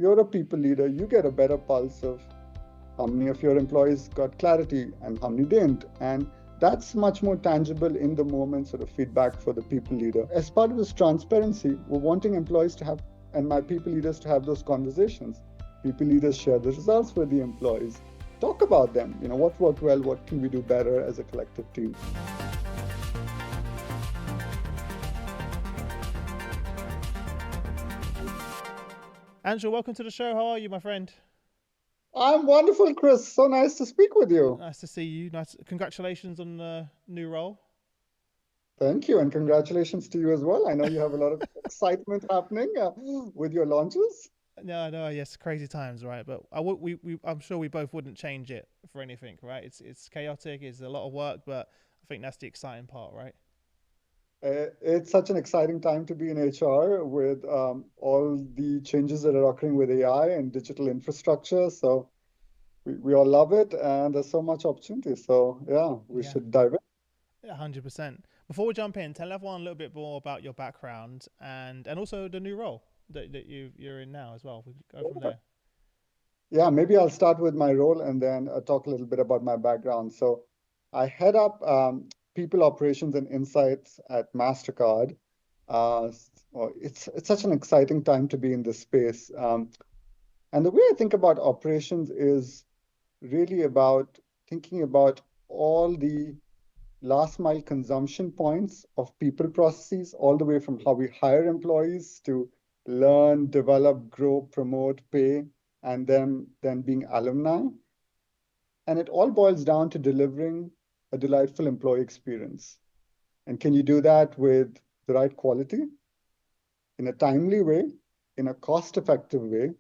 you're a people leader, you get a better pulse of how many of your employees got clarity and how many didn't. And that's much more tangible in the moment sort of feedback for the people leader. As part of this transparency, we're wanting employees to have, and my people leaders to have those conversations. People leaders share the results with the employees. Talk about them. What worked well, what can we do better as a collective team. Anshul, welcome to the show. How are you, my friend? I'm wonderful, Chris. So nice to speak with you. Nice to see you. Nice. Congratulations on the new role. Thank you, and congratulations to you as well. I know you have a lot of excitement happening with your launches. No, no, yes, crazy times, right? But I'm sure we both wouldn't change it for anything, right? It's chaotic. It's a lot of work, but I think that's the exciting part, right? It's such an exciting time to be in HR with all the changes that are occurring with AI and digital infrastructure. So we all love it, and there's so much opportunity. So yeah, we Yeah, should dive in. 100%. Before we jump in, tell everyone a little bit more about your background and also the new role that you're in now as well. We go from there. Yeah, maybe I'll start with my role and then talk a little bit about my background. So I head up people operations and insights at Mastercard. It's such an exciting time to be in this space. And the way I think about operations is really about thinking about all the last mile consumption points of people processes, all the way from how we hire employees to learn, develop, grow, promote, pay, and then being alumni. And it all boils down to delivering a delightful employee experience. And can you do that with the right quality, in a timely way, in a cost effective way,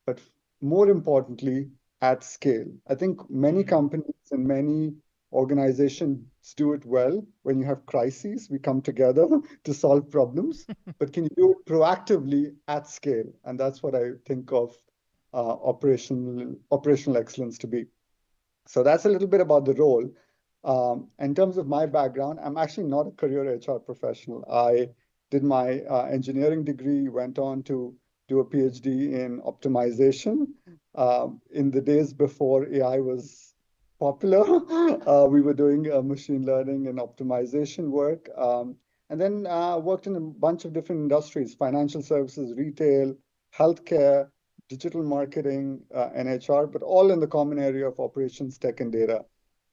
but more importantly, at scale? I think many Mm. companies and many organizations do it well. When you have crises, we come together to solve problems, but can you do it proactively at scale? And that's what I think of operational excellence to be. So that's a little bit about the role. In terms of my background, I'm actually not a career HR professional. I did my engineering degree, went on to do a PhD in optimization. In the days before AI was popular, we were doing machine learning and optimization work. And then worked in a bunch of different industries: financial services, retail, healthcare, digital marketing, and HR, but all in the common area of operations, tech, and data.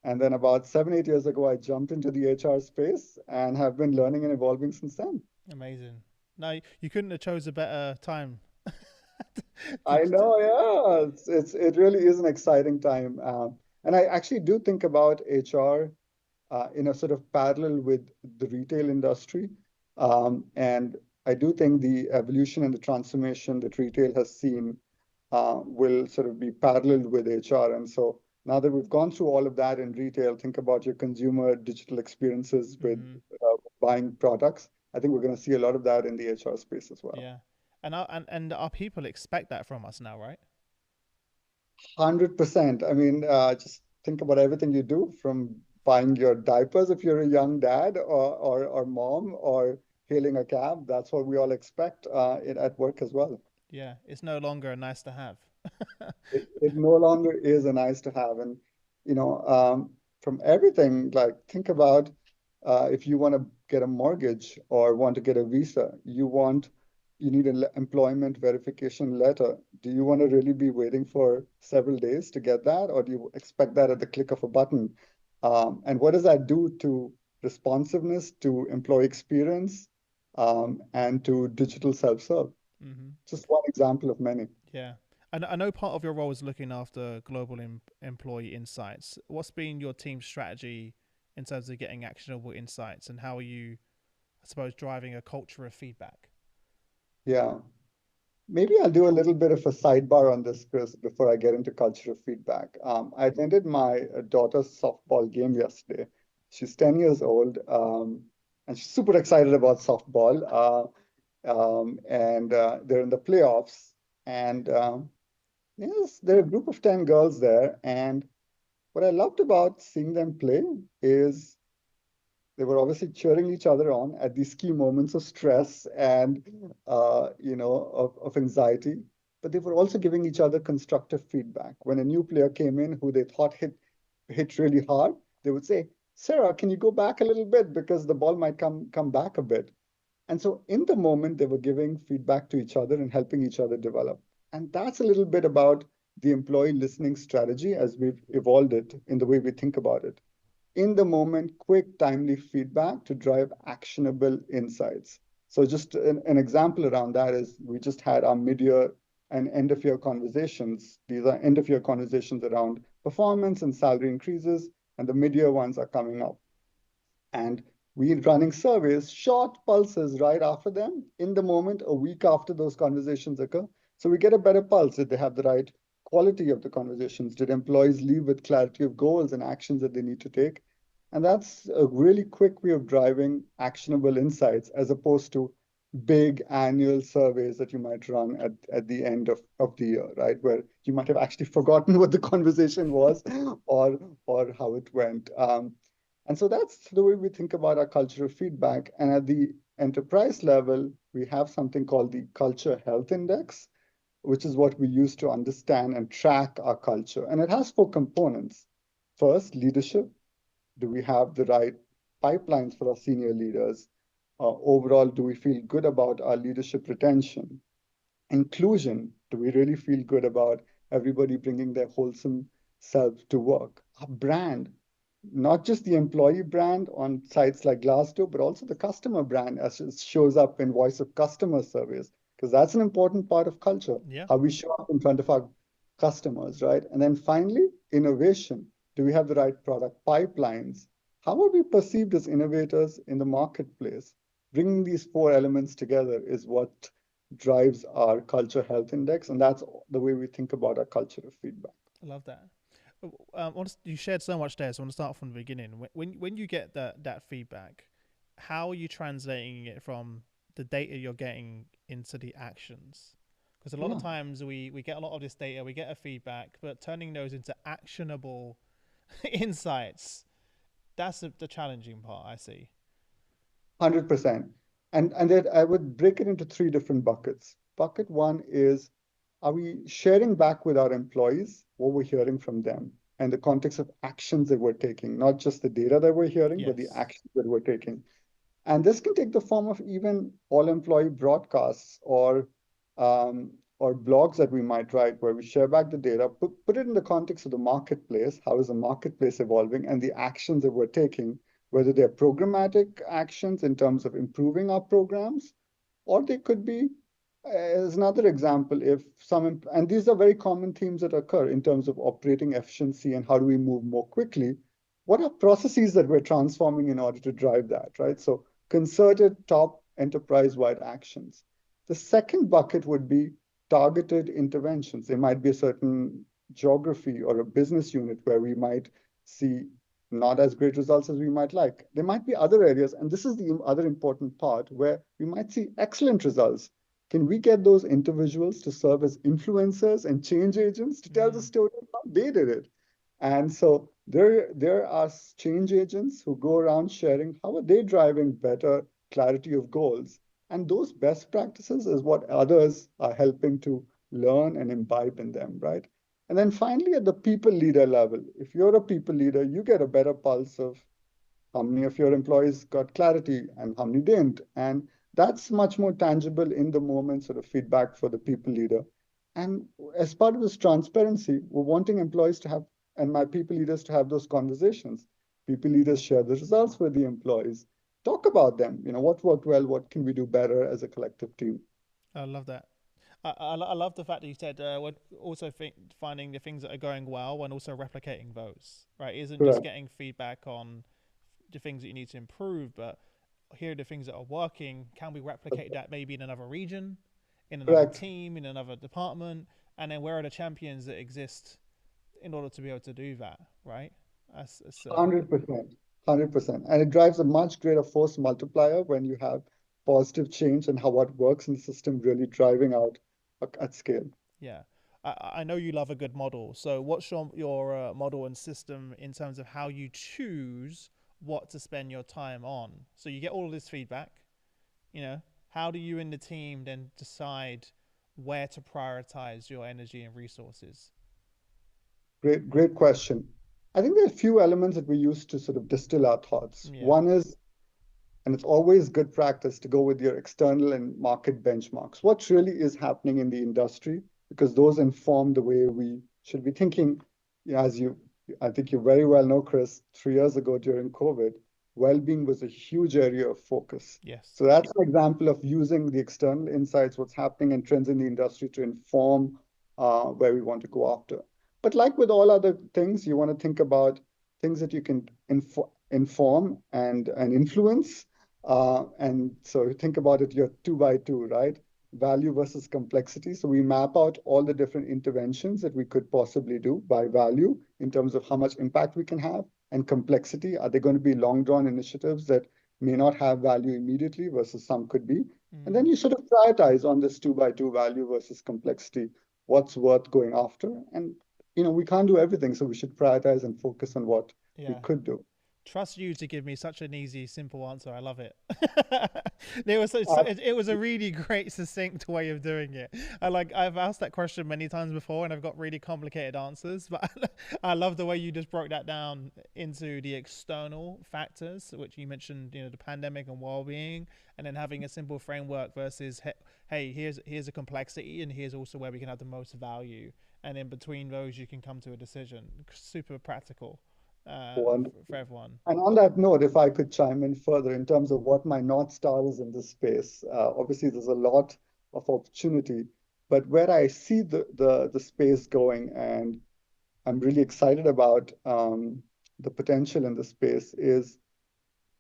And then about 7, 8 years ago, I jumped into the HR space and have been learning and evolving since then. Amazing. No, you couldn't have chose a better time. I to, know, yeah, it really is an exciting time. And I actually do think about HR in a sort of parallel with the retail industry. And I do think the evolution and the transformation that retail has seen will sort of be paralleled with HR. And so now that we've gone through all of that in retail, think about your consumer digital experiences with hmm buying products. I think we're going to see a lot of that in the HR space as well. Yeah, and our people expect that from us now, right? 100%. I mean, just think about everything you do, from buying your diapers if you're a young dad or mom, or hailing a cab. That's what we all expect at work as well. Yeah, it's no longer a nice to have. It no longer is a nice to have. And, you know, from everything, like think about if you want to get a mortgage or want to get a visa, you need an employment verification letter. Do you want to really be waiting for several days to get that, or do you expect that at the click of a button? And what does that do to responsiveness, to employee experience, and to digital self-serve? hmm Just one example of many. Yeah, and I know part of your role is looking after global employee insights. What's been your team's strategy in terms of getting actionable insights, and how are you, I suppose, driving a culture of feedback? Yeah. Maybe I'll do a little bit of a sidebar on this, Chris, before I get into cultural feedback. I attended my daughter's softball game yesterday. She's 10 years old, and she's super excited about softball. And they're in the playoffs. And yes, there are a group of 10 girls there. And what I loved about seeing them play is they were obviously cheering each other on at these key moments of stress and of anxiety. but they were also giving each other constructive feedback. When a new player came in who they thought hit really hard, they would say, Sarah, can you go back a little bit because the ball might come back a bit. And so in the moment, they were giving feedback to each other and helping each other develop. And that's a little bit about the employee listening strategy as we've evolved it in the way we think about it. In the moment, quick, timely feedback to drive actionable insights. So just an example around that is we just had our mid-year and end of year conversations. These are end of year conversations around performance and salary increases, and the mid-year ones are coming up. And we're running surveys, short pulses right after them, in the moment, a week after those conversations occur. So we get a better pulse. Did they have the right quality of the conversations? Did employees leave with clarity of goals and actions that they need to take? And that's a really quick way of driving actionable insights as opposed to big annual surveys that you might run at the end of the year, right? Where you might have actually forgotten what the conversation was or how it went. And so that's the way we think about our cultural feedback. And at the enterprise level, we have something called the Culture Health Index, which is what we use to understand and track our culture. And it has four components. First, leadership. Do we have the right pipelines for our senior leaders? Overall, do we feel good about our leadership retention? Inclusion. Do we really feel good about everybody bringing their wholesome self to work? Our brand, not just the employee brand on sites like Glassdoor, but also the customer brand as it shows up in voice of customer surveys, because that's an important part of culture, Yeah. how we show up in front of our customers, right? And then finally, innovation. Do we have the right product pipelines? How are we perceived as innovators in the marketplace? Bringing these four elements together is what drives our culture health index, and that's the way we think about our culture of feedback. I love that. You shared so much there, so I want to start from the beginning. When you get that feedback, how are you translating it from the data you're getting into the actions? Because a lot of Yeah. times we get a lot of this data, we get a feedback, but turning those into actionable insights, that's the challenging part I see. 100%. And that I would break it into three different buckets. Bucket one is, are we sharing back with our employees what we're hearing from them and the context of actions that we're taking, not just the data that we're hearing, but the Yes. actions that we're taking. And this can take the form of even all employee broadcasts or blogs that we might write where we share back the data, put it in the context of the marketplace. How is the marketplace evolving and the actions that we're taking, whether they're programmatic actions in terms of improving our programs, or they could be, as another example, if some, and these are very common themes that occur in terms of operating efficiency and how do we move more quickly. What are processes that we're transforming in order to drive that, right? So concerted top enterprise-wide actions. The second bucket would be targeted interventions. There might be a certain geography or a business unit where we might see not as great results as we might like. There might be other areas, and this is the other important part, where we might see excellent results. Can we get those individuals to serve as influencers and change agents to tell the Mm. story of how they did it? And so there are change agents who go around sharing how are they driving better clarity of goals. And those best practices is what others are helping to learn and imbibe in them, right? And then finally, at the people leader level, if you're a people leader, you get a better pulse of how many of your employees got clarity and how many didn't. And that's much more tangible in the moment sort of feedback for the people leader. And as part of this transparency, we're wanting employees to have, and my people leaders to have those conversations. People leaders share the results with the employees, talk about them, what worked well, what can we do better as a collective team. I love that. I love the fact that you said we're also finding the things that are going well and also replicating those. Right, it isn't just Correct, getting feedback on the things that you need to improve, but here are the things that are working. Can we replicate that maybe in another region, in another correct. team, in another department, and then where are the champions that exist in order to be able to do that? Right. That's 100%, 100%. And it drives a much greater force multiplier when you have positive change and how what works in the system really driving out at scale. Yeah. I know you love a good model. So, what's your model and system in terms of how you choose what to spend your time on? So, you get all of this feedback. You know, how do you and the team then decide where to prioritize your energy and resources? Great question. I think there are a few elements that we use to sort of distill our thoughts. Yeah. One is, and it's always good practice to go with your external and market benchmarks. What really is happening in the industry, because those inform the way we should be thinking. I think you very well know, Chris, 3 years ago during COVID, well-being was a huge area of focus. Yes. So that's an example of using the external insights, what's happening and trends in the industry to inform where we want to go after. But like with all other things, you want to think about things that you can inform and influence. And so you think about it, you're two by two, right? Value versus complexity. So we map out all the different interventions that we could possibly do by value in terms of how much impact we can have, and complexity. Are they going to be long drawn initiatives that may not have value immediately versus some could be? And then Mm. you sort of prioritize on this two by two, value versus complexity, what's worth going after. And we can't do everything, so we should prioritize and focus on what we Yeah. could do. Trust you to give me such an easy, simple answer. I love it. It was Uh, it was a really great, succinct way of doing it. I've asked that question many times before, and I've got really complicated answers. But I love the way you just broke that down into the external factors, which you mentioned, the pandemic and well-being, and then having a simple framework versus, hey, here's a complexity, and here's also where we can have the most value, and in between those, you can come to a decision. Super practical for Wonderful. everyone. And on that note, if I could chime in further in terms of what my North Star is in this space, obviously there's a lot of opportunity, but where I see the space going, and I'm really excited about the potential in the space, is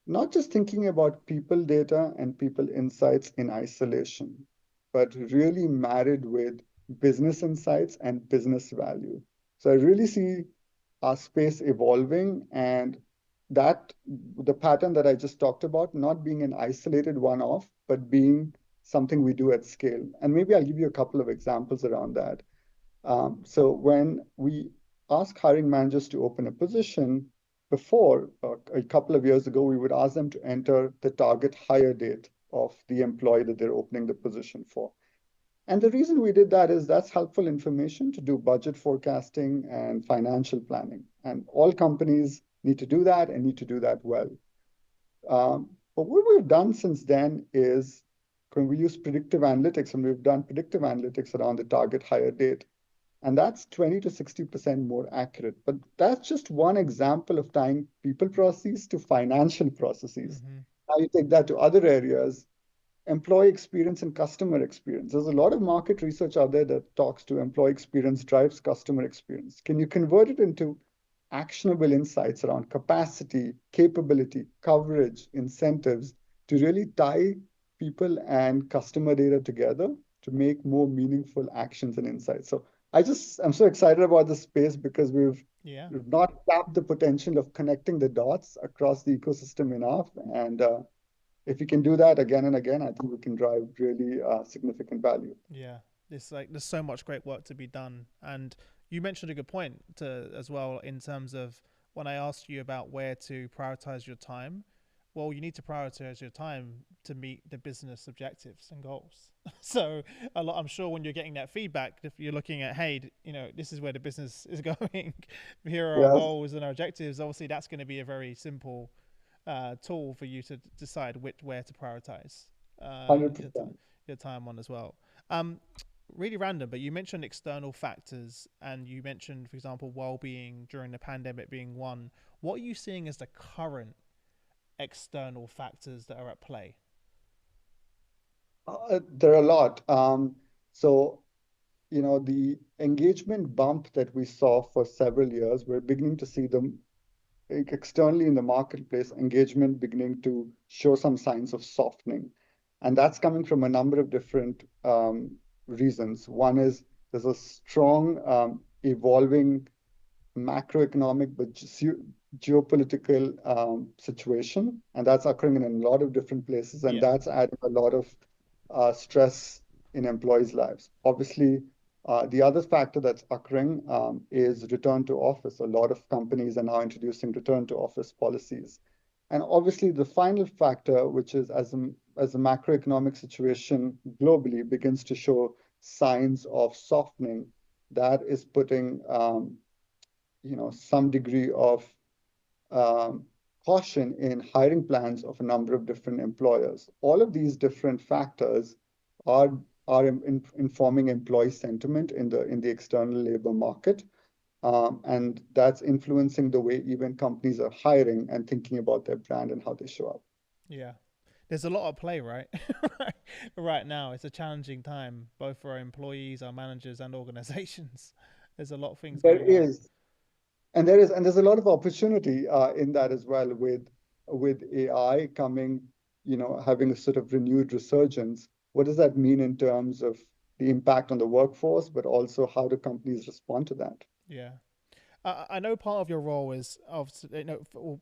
not just thinking about people data and people insights in isolation, but really married with business insights and business value. So I really see our space evolving, and that the pattern that I just talked about, not being an isolated one-off, but being something we do at scale. And maybe I'll give you a couple of examples around that. So when we ask hiring managers to open a position, before a couple of years ago, we would ask them to enter the target hire date of the employee that they're opening the position for. And the reason we did that is that's helpful information to do budget forecasting and financial planning. And all companies need to do that and need to do that well. But what we've done since then is when we use predictive analytics, and we've done predictive analytics around the target hire date, and that's 20 to 60% more accurate. But that's just one example of tying people processes to financial processes. Mm-hmm. Now you take that to other areas, employee experience and customer experience. There's a lot of market research out there that talks to employee experience drives customer experience. Can you convert it into actionable insights around capacity, capability, coverage, incentives to really tie people and customer data together to make more meaningful actions and insights? So I'm so excited about this space because Yeah. we've not tapped the potential of connecting the dots across the ecosystem enough. And if we can do that again and again, I think we can drive really significant value. Yeah. There's so much great work to be done, and you mentioned a good point as well in terms of when I asked you about where to prioritize your time. Well, you need to prioritize your time to meet the business objectives and goals. So I'm sure when you're getting that feedback, if you're looking at, hey, this is where the business is going, here are our Yes, goals and our objectives. Obviously, that's going to be a very simple tool for you to decide where to prioritize your 100%. your time on as well. Um, Really random, but you mentioned external factors, and you mentioned, for example, well-being during the pandemic being one. What are you seeing as the current external factors that are at play? There are a lot. So, the engagement bump that we saw for several years, we're beginning to see them externally in the marketplace, engagement beginning to show some signs of softening. And that's coming from a number of different reasons. One is there's a strong evolving macroeconomic but geopolitical situation, and that's occurring in a lot of different places, and Yeah. that's adding a lot of stress in employees' lives. Obviously, the other factor that's occurring is return to office. A lot of companies are now introducing return to office policies. And obviously, the final factor, which is as the macroeconomic situation globally begins to show signs of softening, that is putting some degree of um, caution in hiring plans of a number of different employers. All of these different factors are informing employee sentiment in the external labor market, and that's influencing the way even companies are hiring and thinking about their brand and how they show up. Yeah. There's a lot of play, right? Right now, it's a challenging time, both for our employees, our managers, and organizations. There's a lot of things There going on. is, there's a lot of opportunity in that as well with AI coming, having a sort of renewed resurgence. What does that mean in terms of the impact on the workforce, but also how do companies respond to that? Yeah. I know part of your role is obviously,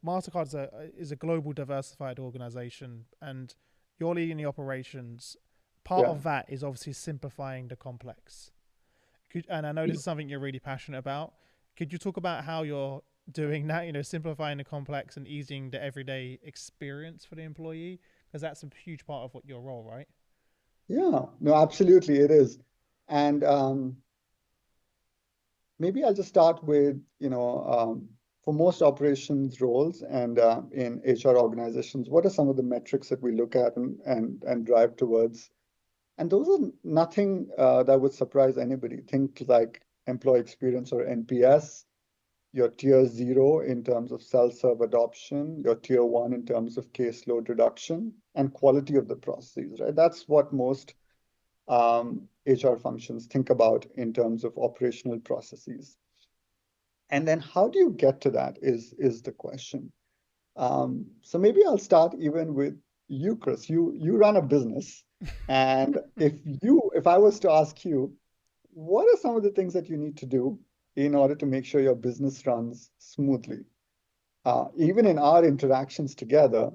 Mastercard is a global diversified organization, and you're leading the operations. Part Yeah. of that is obviously simplifying the complex. And I know this is something you're really passionate about. Could you talk about how you're doing that? Simplifying the complex and easing the everyday experience for the employee, because that's a huge part of what your role, right? Yeah, no, absolutely it is. And maybe I'll just start with, for most operations roles and in HR organizations, what are some of the metrics that we look at and drive towards? And those are nothing that would surprise anybody. Think like employee experience or NPS, your tier zero in terms of self-serve adoption, your tier one in terms of caseload reduction, and quality of the processes, right? That's what most HR functions think about in terms of operational processes. And then how do you get to that is the question. So maybe I'll start even with you, Chris. You run a business, and if I was to ask you, what are some of the things that you need to do in order to make sure your business runs smoothly? Even in our interactions together,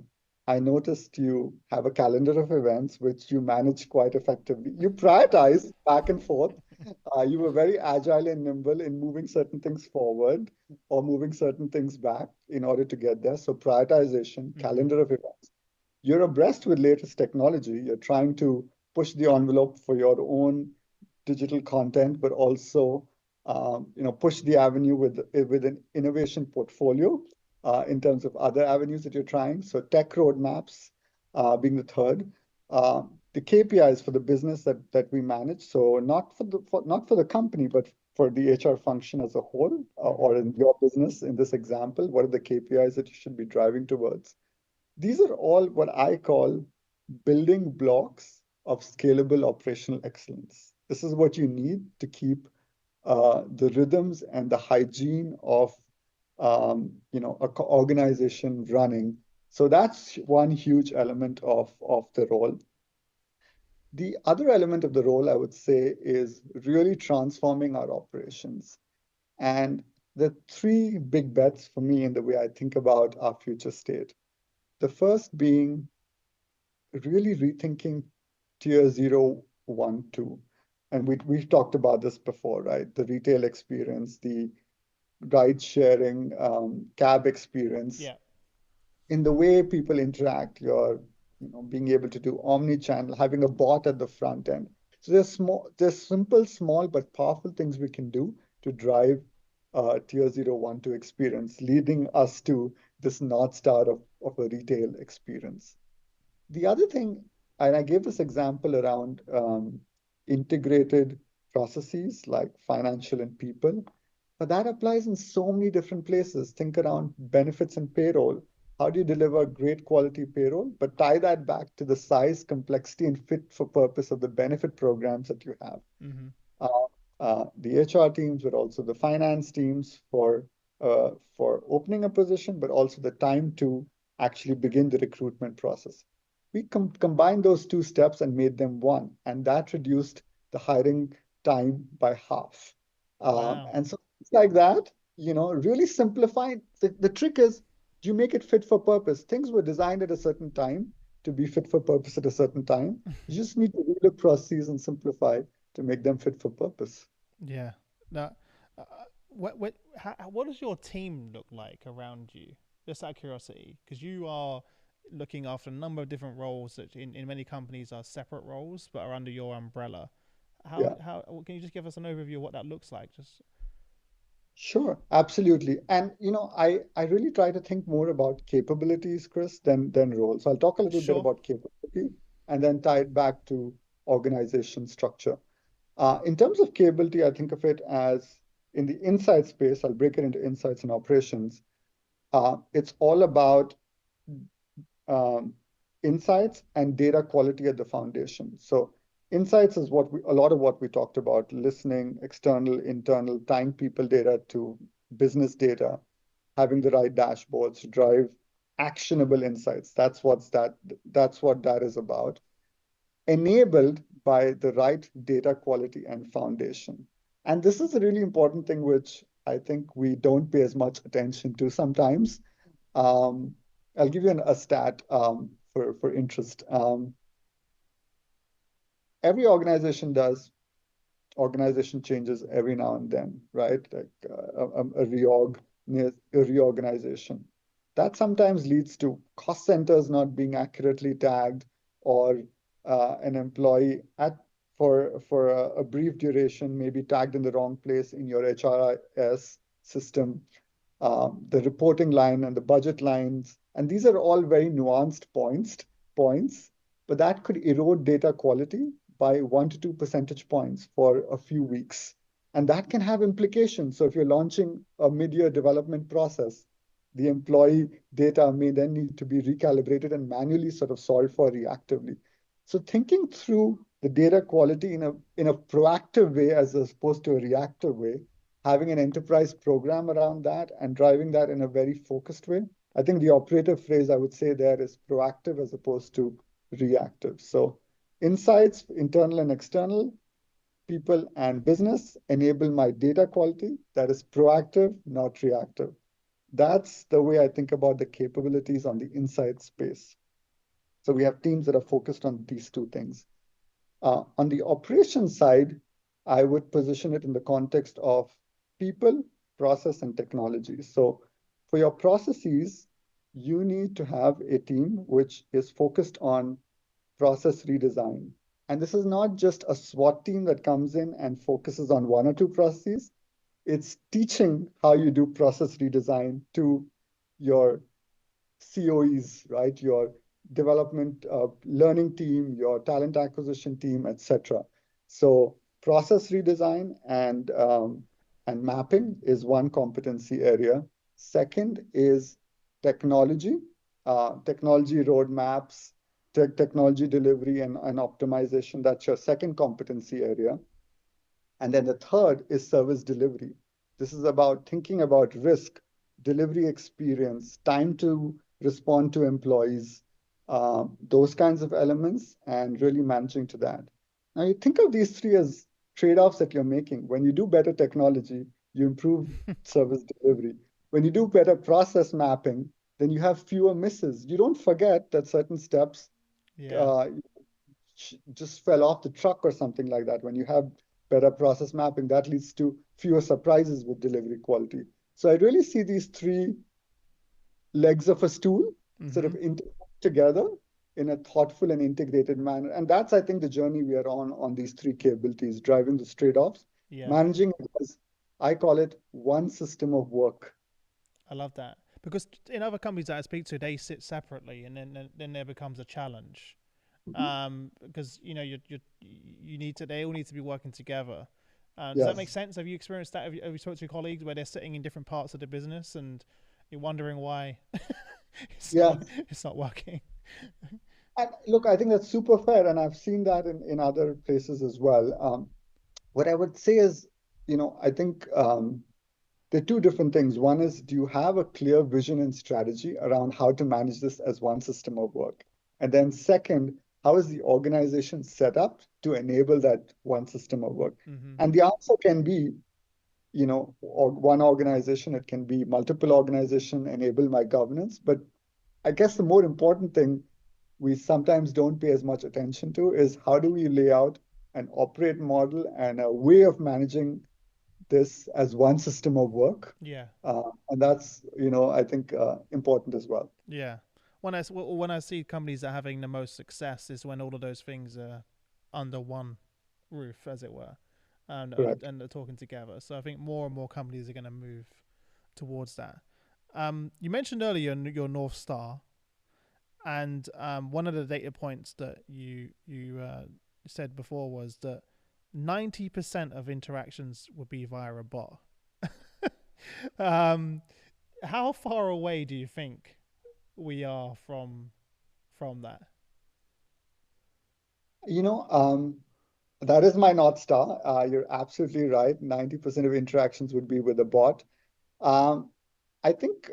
I noticed you have a calendar of events which you manage quite effectively. You prioritize back and forth. You were very agile and nimble in moving certain things forward or moving certain things back in order to get there. So prioritization, Mm-hmm. calendar of events. You're abreast with latest technology. You're trying to push the envelope for your own digital content, but also push the avenue with an innovation portfolio in terms of other avenues that you're trying. So tech roadmaps being the third. Uh, the KPIs for the business that we manage. So not for the company, but for the HR function as a whole, Mm-hmm. or in your business in this example, what are the KPIs that you should be driving towards? These are all what I call building blocks of scalable operational excellence. This is what you need to keep the rhythms and the hygiene of organization running. So that's one huge element of the role. The other element of the role, I would say, is really transforming our operations. And the three big bets for me in the way I think about our future state. The first being really rethinking tier zero, one, two. And we've talked about this before, right? The retail experience, the ride sharing, cab experience, Yeah. in the way people interact, you're being able to do omni-channel, having a bot at the front end. So there's simple, small, but powerful things we can do to drive tier zero, one, two experience, leading us to this North Star of a retail experience. The other thing, and I gave this example around integrated processes like financial and people, but that applies in so many different places. Think around benefits and payroll. How do you deliver great quality payroll, but tie that back to the size, complexity, and fit for purpose of the benefit programs that you have? Mm-hmm. uh, the HR teams, but also the finance teams for opening a position, but also the time to actually begin the recruitment process. We combined those two steps and made them one, and that reduced the hiring time by half. Wow. And so it's like that, really simplified. The trick is you make it fit for purpose. Things were designed at a certain time to be fit for purpose at a certain time. You just need to relook processes and simplify to make them fit for purpose. Yeah. Now, uh, what does your team look like around you? Just out of curiosity, because you are looking after a number of different roles that in many companies are separate roles but are under your umbrella. How Yeah. can you just give us an overview of what that looks like? Just Sure, absolutely. And I really try to think more about capabilities, Chris, than roles. So I'll talk a little bit sure. about capability and then tie it back to organization structure. In terms of capability, I think of it as in the insight space. I'll break it into insights and operations. It's all about um, insights and data quality at the foundation. So insights is a lot of what we talked about, listening, external, internal, tying people data to business data, having the right dashboards to drive actionable insights. That's what that is about. Enabled by the right data quality and foundation. And this is a really important thing which I think we don't pay as much attention to sometimes. um, I'll give you a stat for interest. Every organization changes every now and then, right? Like a reorganization. That sometimes leads to cost centers not being accurately tagged, or an employee for a brief duration maybe tagged in the wrong place in your HRIS system, the reporting line and the budget lines. And these are all very nuanced points, but that could erode data quality by 1 to 2 percentage points for a few weeks. And that can have implications. So if you're launching a mid-year development process, the employee data may then need to be recalibrated and manually sort of solved for reactively. So thinking through the data quality in a proactive way as opposed to a reactive way, having an enterprise program around that and driving that in a very focused way. I think the operative phrase I would say there is proactive as opposed to reactive. So insights, internal and external, people and business enable my data quality that is proactive, not reactive. That's the way I think about the capabilities on the insight space. So we have teams that are focused on these two things. On the operations side, I would position it in the context of people, process, and technology. So for your processes, you need to have a team which is focused on process redesign. And this is not just a SWAT team that comes in and focuses on one or two processes. It's teaching how you do process redesign to your COEs, right? Your development learning team, your talent acquisition team, etc. So process redesign and mapping is one competency area. Second is technology, technology roadmaps, technology delivery and optimization. That's your second competency area. And then the third is service delivery. This is about thinking about risk, delivery experience, time to respond to employees, those kinds of elements, and really managing to that. Now, you think of these three as trade-offs that you're making. When you do better technology, you improve service delivery. When you do better process mapping, then you have fewer misses. You don't forget that certain steps yeah, uh, just fell off the truck or something like that. When you have better process mapping, that leads to fewer surprises with delivery quality. So I really see these three legs of a stool sort mm-hmm. of together in a thoughtful and integrated manner. And that's, I think, the journey we are on these three capabilities, driving the trade-offs, Yeah, managing it as I call it one system of work. I love that because in other companies that I speak to, they sit separately, and then there becomes a challenge. Mhm. Because you need to they all need to be working together. Does that make Yes. sense? Have you experienced that? Have you spoken to your colleagues where they're sitting in different parts of the business and you're wondering why it's Yeah. not it's not working? And look, I think that's super fair. And I've seen that in other places as well. What I would say is, I think there are two different things. One is, do you have a clear vision and strategy around how to manage this as one system of work? And then second, how is the organization set up to enable that one system of work? Mm-hmm. And the answer can be, or one organization, it can be multiple organization enable my governance. But I guess the more important thing we sometimes don't pay as much attention to is how do we lay out an operate model and a way of managing this as one system of work. Yeah, And that's, I think important as well. yeah. When I see companies that are having the most success is when all of those things are under one roof, as it were, Correct. and they're talking together. So I think more and more companies are going to move towards that. You mentioned earlier your North Star, and one of the data points that you said before was that 90% of interactions would be via a bot. um, how far away do you think we are from that? You know, that is my North Star. You're absolutely right. 90% of interactions would be with a bot. Um, I think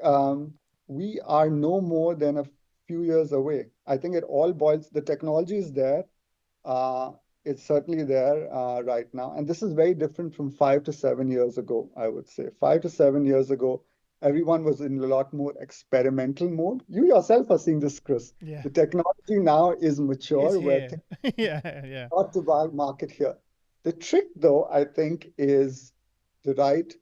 we are no more than a few years away. I think it all boils, the technology is there. Uh, it's certainly there right now. And this is very different from 5 to 7 years ago, I would say. 5 to 7 years ago, everyone was in a lot more experimental mode. You yourself are seeing this, Chris. Yeah, The technology now is it's mature where here. things Yeah, yeah, are to market here. The trick, though, I think, is the right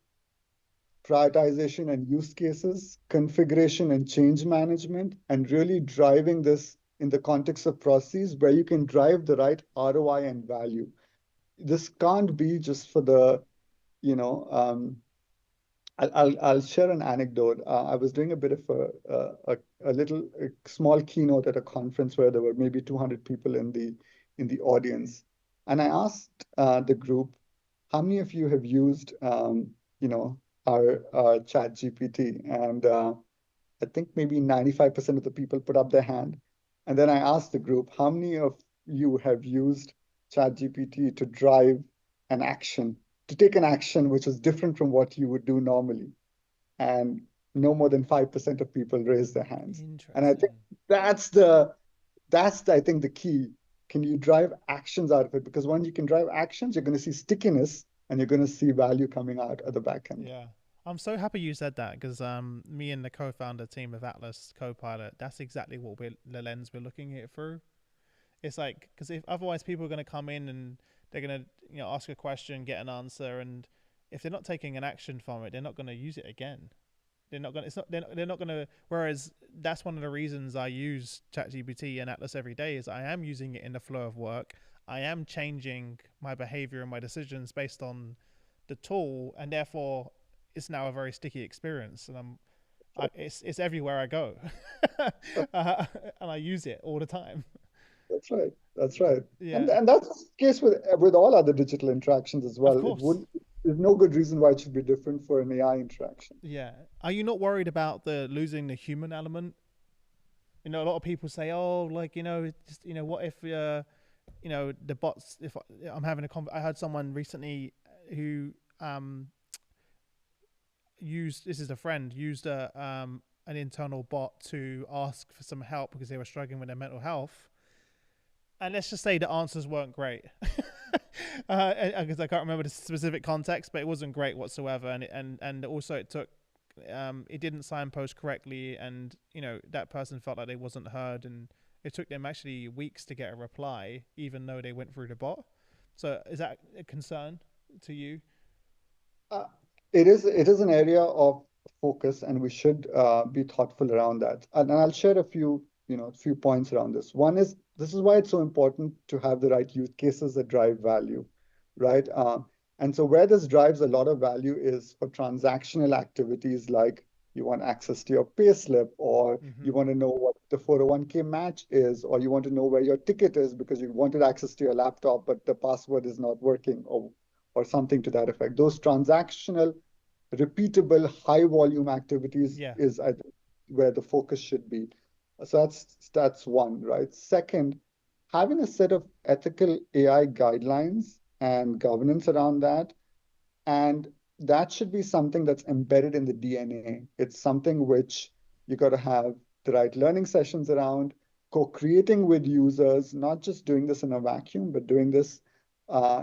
prioritization and use cases, configuration and change management, and really driving this in the context of processes where you can drive the right ROI and value. This can't be just for the, you know, I'll share an anecdote. I was doing a bit of a small keynote at a conference where there were maybe 200 people in the audience, and I asked the group, how many of you have used you know our Chat GPT? And I think maybe 95% of the people put up their hand. And then I asked the group, how many of you have used Chat GPT to drive an action, to take an action which is different from what you would do normally? And no more than 5% of people raised their hands. And I think interesting. that's the I think the key. Can you drive actions out of it? Because when you can drive actions, you're going to see stickiness and you're going to see value coming out at the back end. Yeah. I'm so happy you said that because me and the co-founder team of Atlas Copilot, that's exactly what the lens we're looking at it through. It's like because if otherwise people are going to come in and they're going to ask a question, get an answer, and if they're not taking an action from it, they're not going to use it again. They're not going. It's not. They're not going to. Whereas that's one of the reasons I use ChatGPT and Atlas every day is I am using it in the flow of work. I am changing my behavior and my decisions based on the tool, and therefore it's now a very sticky experience. And it's everywhere I go, and I use it all the time. That's right. That's right. Yeah, And that's the case with all other digital interactions as of well. It course. wouldn't, there's no good reason why it should be different for an AI interaction. Yeah. Are you not worried about the losing the human element? A lot of people say, "Oh, like just, what if the bots? If I'm having I heard someone recently who used this is a friend used an internal bot to ask for some help because they were struggling with their mental health, and let's just say the answers weren't great." Because I can't remember the specific context, but it wasn't great whatsoever, and also it took it didn't signpost correctly, and that person felt like they wasn't heard, and it took them actually weeks to get a reply, even though they went through the bot. So is that a concern to you? Uh, it is an area of focus, and we should be thoughtful around that. And I'll share a few few points around this. One is this is why it's so important to have the right use cases that drive value, right? And so where this drives a lot of value is for transactional activities like you want access to your payslip, or Mm-hmm. you want to know what the 401k match is, or you want to know where your ticket is because you wanted access to your laptop, but the password is not working, or something to that effect. Those transactional, repeatable, high volume activities Yeah. is, I think, where the focus should be. So that's one, right? Second, having a set of ethical AI guidelines and governance around that, and that should be something that's embedded in the DNA. It's something which you got to have the right learning sessions around, co-creating with users, not just doing this in a vacuum, but doing this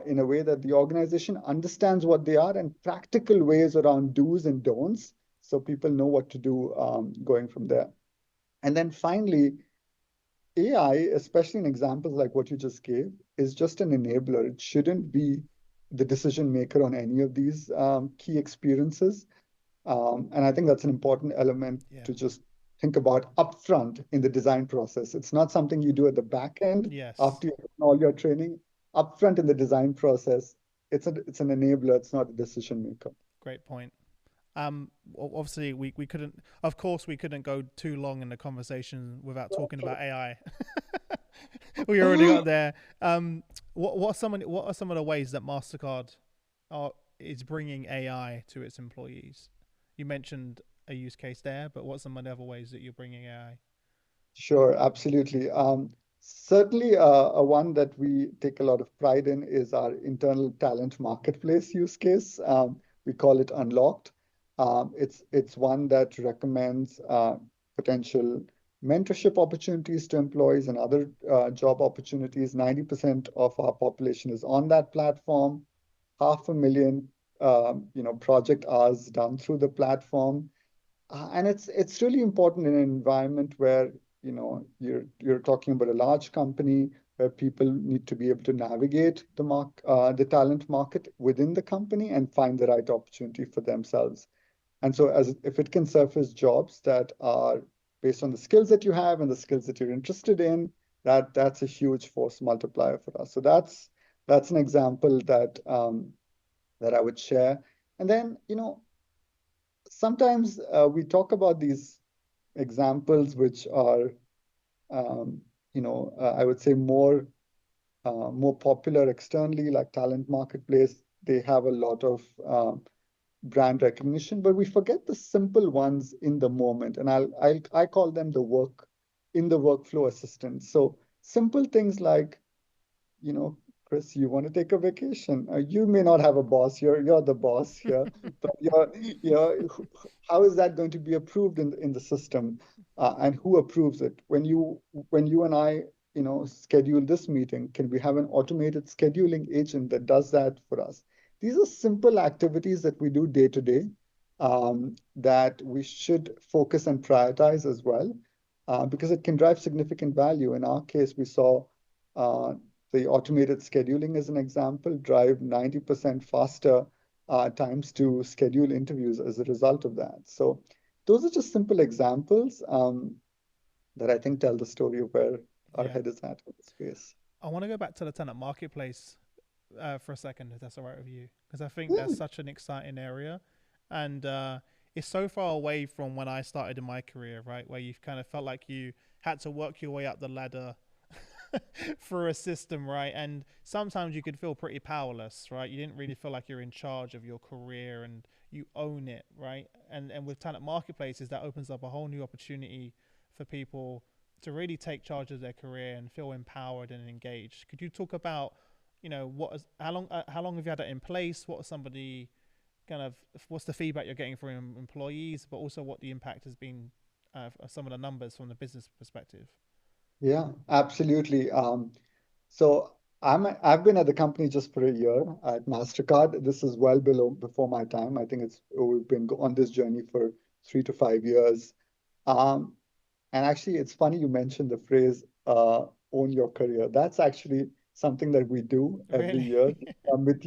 in a way that the organization understands what they are and practical ways around do's and don'ts so people know what to do going from there. And then finally, AI, especially in examples like what you just gave, is just an enabler. It shouldn't be the decision maker on any of these key experiences. And I think that's an important element Yeah. to just think about upfront in the design process. It's not something you do at the back end Yes. after you've done all your training. upfront in the design process. It's an enabler. It's not a decision maker. Great point. Obviously, we couldn't, of course, we couldn't go too long in the conversation without talking about AI. We already got there. What are some of the ways that Mastercard are is bringing AI to its employees? You mentioned a use case there, but what's some of the other ways that you're bringing AI? Sure, absolutely. Certainly, a one that we take a lot of pride in is our internal talent marketplace use case. We call it Unlocked. It's one that recommends potential mentorship opportunities to employees and other job opportunities. 90% of our population is on that platform. 500,000, project hours done through the platform. And it's really important in an environment where, you're talking about a large company where people need to be able to navigate the talent market within the company and find the right opportunity for themselves. And so as if it can surface jobs that are based on the skills that you have and the skills that you're interested in, that's a huge force multiplier for us. So that's an example that I would share. And then, sometimes we talk about these examples which are, I would say more popular externally, like Talent Marketplace. They have a lot of brand recognition, but we forget the simple ones in the moment, and I call them the workflow assistants. So simple things like, you know, Chris, you want to take a vacation. You may not have a boss. You're the boss here, but how is that going to be approved in the system, and who approves it? When you and I, schedule this meeting, can we have an automated scheduling agent that does that for us? These are simple activities that we do day to day, that we should focus and prioritize as well, because it can drive significant value. In our case, we saw uh, the automated scheduling as an example, drive 90% faster times to schedule interviews as a result of that. So those are just simple examples that I think tell the story of where our Yeah, head is at in the space. I want to go back to the tenant marketplace for a second, if that's all right with you, because I think that's Yeah, such an exciting area, and it's so far away from when I started in my career, right, where you've kind of felt like you had to work your way up the ladder through a system, right, and sometimes you could feel pretty powerless, right? You didn't really feel like you're in charge of your career and you own it, right? And with talent marketplaces, that opens up a whole new opportunity for people to really take charge of their career and feel empowered and engaged. Could you talk about, how long have you had that in place? What are somebody kind of what's the feedback you're getting from employees, but also what the impact has been, some of the numbers from the business perspective? yeah, absolutely. So I've been at the company just for a year at Mastercard. This is well below before my time. I think we've been on this journey for 3 to 5 years. Um, And actually, it's funny you mentioned the phrase own your career. That's actually something that we do every Really? year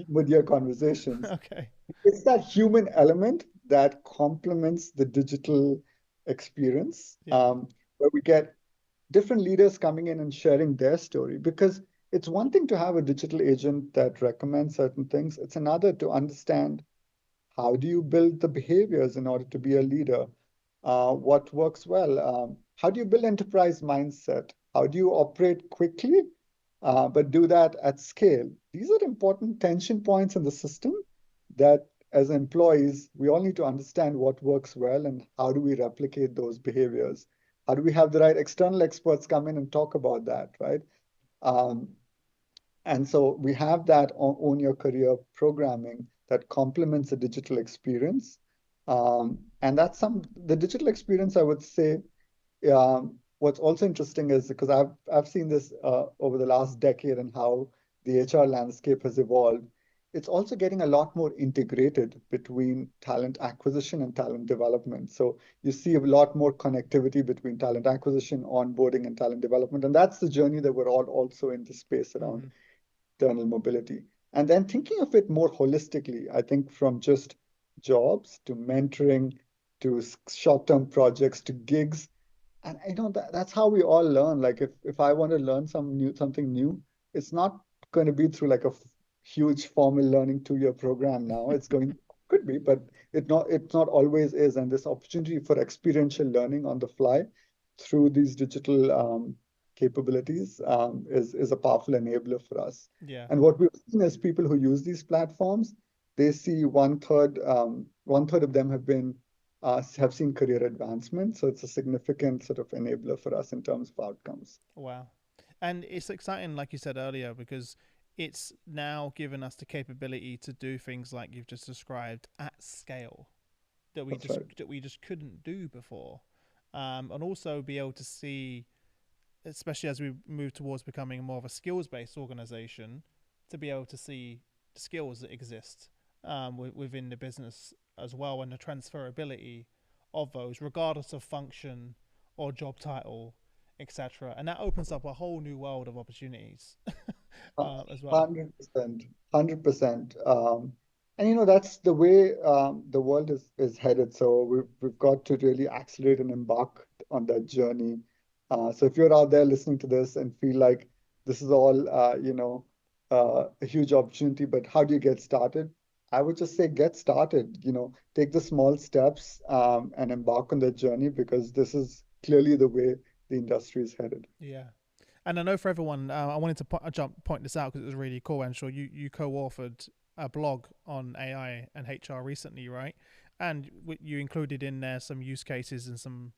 with your conversations. Okay. It's that human element that complements the digital experience, Yeah. where we get different leaders coming in and sharing their story. Because it's one thing to have a digital agent that recommends certain things, it's another to understand how do you build the behaviors in order to be a leader? What works well? How do you build enterprise mindset? How do you operate quickly, but do that at scale? These are important tension points in the system that, as employees, we all need to understand what works well and how do we replicate those behaviors? How do we have the right external experts come in and talk about that, right? Um, and so we have that own your career programming that complements the digital experience. And that's the digital experience, I would say, what's also interesting is because I've seen this over the last decade and how the HR landscape has evolved. It's also getting a lot more integrated between talent acquisition and talent development. So you see a lot more connectivity between talent acquisition, onboarding, and talent development. And that's the journey that we're all also in the space around Mm-hmm. external mobility. And then thinking of it more holistically, I think from just jobs to mentoring to short-term projects to gigs. And that's how we all learn. Like if I want to learn something new, it's not going to be through like a huge formal learning 2-year program now. It's going could be, but it's not always is. And this opportunity for experiential learning on the fly through these digital capabilities is a powerful enabler for us. Yeah. And what we've seen is people who use these platforms, they see one third of them have seen career advancement. So it's a significant sort of enabler for us in terms of outcomes. Wow. And it's exciting, like you said earlier, because it's now given us the capability to do things like you've just described at scale That's right. that we just couldn't do before, and also be able to see, especially as we move towards becoming more of a skills based organization, to be able to see the skills that exist within the business as well, and the transferability of those, regardless of function or job title, etc. And that opens up a whole new world of opportunities as well. 100%, 100%. And that's the way the world is headed. So we've got to really accelerate and embark on that journey. So if you're out there listening to this and feel like this is all a huge opportunity, but how do you get started? I would just say get started. Take the small steps and embark on that journey because this is clearly the way the industry is headed. Yeah. And I know for everyone, I wanted to point this out because it was really cool. And sure, you co-authored a blog on AI and HR recently, right? And you included in there some use cases and some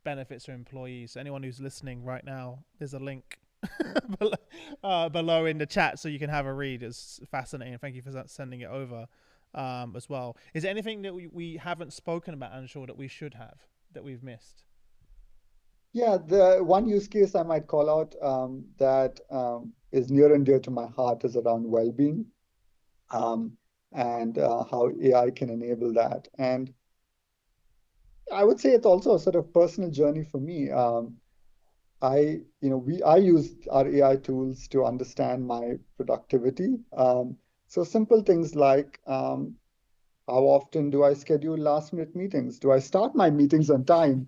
benefits for employees. Anyone who's listening right now, there's a link below in the chat so you can have a read. It's fascinating. Thank you for sending it over as well. Is there anything that we haven't spoken about, Anshul, that we should have, that we've missed? Yeah, the one use case I might call out that is near and dear to my heart is around well-being um, and how AI can enable that. And I would say it's also a sort of personal journey for me. I use our AI tools to understand my productivity. So simple things like how often do I schedule last minute meetings? Do I start my meetings on time?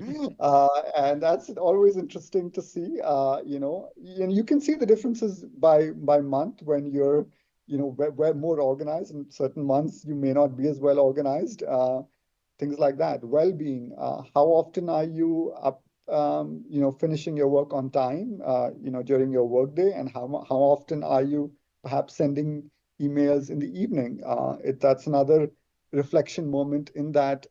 And that's always interesting to see. And you can see the differences by month when you're, we're more organized. In certain months, you may not be as well organized. Things like that. Well-being. How often are you up, finishing your work on time, during your workday, and how often are you perhaps sending emails in the evening? That's another reflection moment in that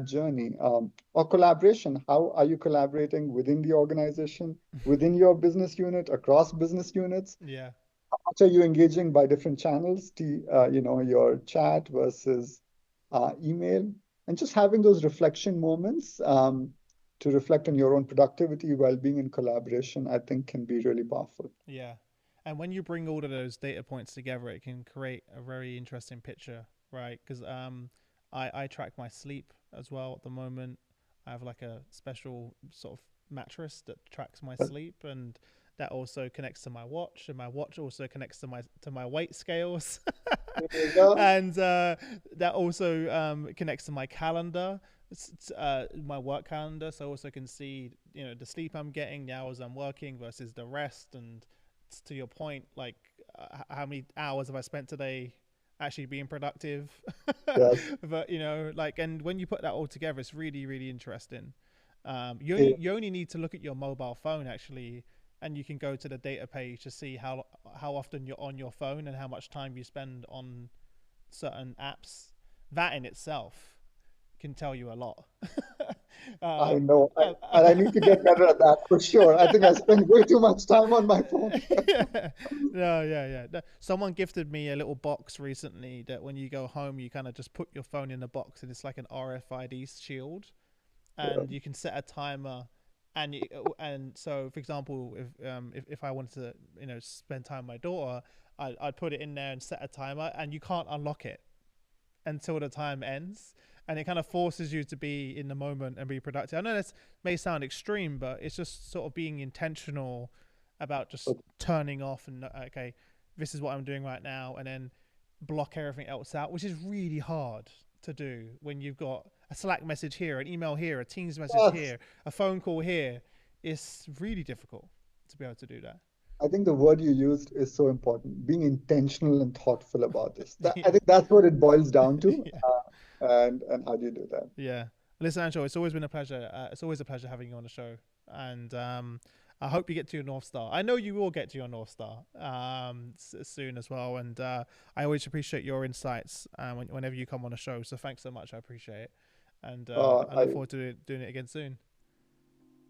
journey. Or collaboration. How are you collaborating within the organization, within your business unit, across business units? Yeah. How much are you engaging by different channels your chat versus email? And just having those reflection moments to reflect on your own productivity, well-being, and collaboration, I think can be really powerful. Yeah. And when you bring all of those data points together, it can create a very interesting picture, right? Because I track my sleep as well at the moment. I have like a special sort of mattress that tracks my But sleep, and that also connects to my watch, and my watch also connects to my weight scales, there you go. and that also connects to my calendar, my work calendar, so I also can see the sleep I'm getting, the hours I'm working versus the rest, and to your point, like how many hours have I spent today actually being productive? Yes. But like, and when you put that all together, it's really, really interesting. You only Eh, you only need to look at your mobile phone actually, and you can go to the data page to see how often you're on your phone and how much time you spend on certain apps. That in itself can tell you a lot. I um, know. uh, And I need to get better at that for sure. I think I spend way too much time on my phone. yeah. No, yeah, yeah. No, someone gifted me a little box recently that when you go home, you kind of just put your phone in the box, and it's like an RFID shield, Yeah. and you can set a timer. And so, for example, if I wanted to spend time with my daughter, I'd put it in there and set a timer, and you can't unlock it until the time ends, and it kind of forces you to be in the moment and be productive. I know this may sound extreme, but it's just sort of being intentional about just But turning off and okay, this is what I'm doing right now, and then block everything else out, which is really hard to do when you've got a Slack message here, an email here, a Teams message yes, here, a phone call here. It's really difficult to be able to do that. I think the word you used is so important, being intentional and thoughtful about this. I Yeah. think that's what it boils down to. Yeah. And how do you do that? Yeah. Listen, Anshul, it's always been a pleasure. It's always a pleasure having you on the show, and I hope you get to your North Star. I know you will get to your North Star soon as well, and I always appreciate your insights whenever you come on the show. So thanks so much. I appreciate it, and I look I forward to doing it again soon.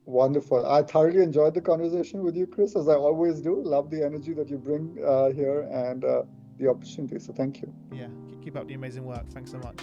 Wonderful. I thoroughly enjoyed the conversation with you, Chris, as I always do. Love the energy that you bring here and the opportunity. So thank you. Yeah. Keep up the amazing work. Thanks so much.